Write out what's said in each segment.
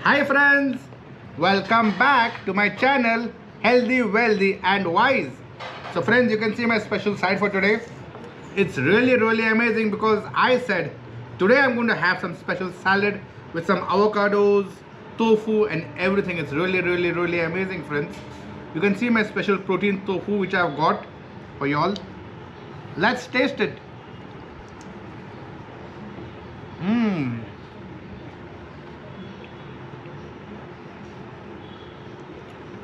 Hi friends, welcome back to my channel Healthy, Wealthy and Wise. So friends, you can see my special side for today. It's really amazing because I said today I'm going to have some special salad with some avocados, tofu and everything. It's really amazing friends. You can see my special protein tofu which I've got for y'all. Let's taste it.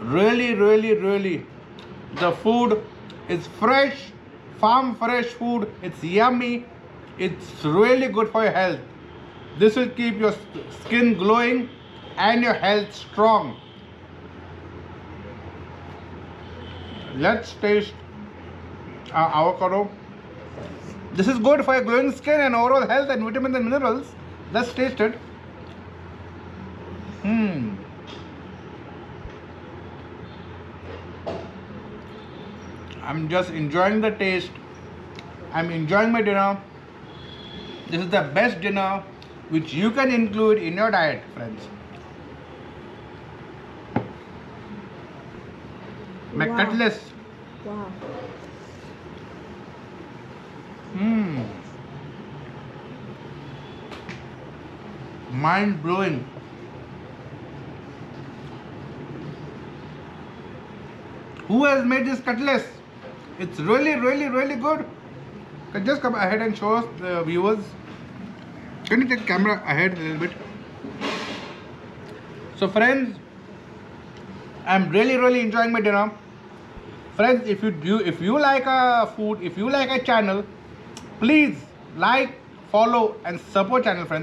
Really the food is fresh, farm fresh food. It's yummy. It's really good for your health. This will keep your skin glowing and your health strong. Let's taste avocado. This is good for your glowing skin and overall health and vitamins and minerals. Let's taste it. I'm just enjoying the taste. I'm enjoying my dinner. This is the best dinner which you can include in your diet, friends. My cutlass. Wow. Mind blowing. Who has made this cutlass? It's really good. Can just come ahead and show us the viewers. Can you take camera ahead a little bit? So friends, I'm really enjoying my dinner. Friends, if you like a food, if you like a channel, please like, follow and support channel, friends.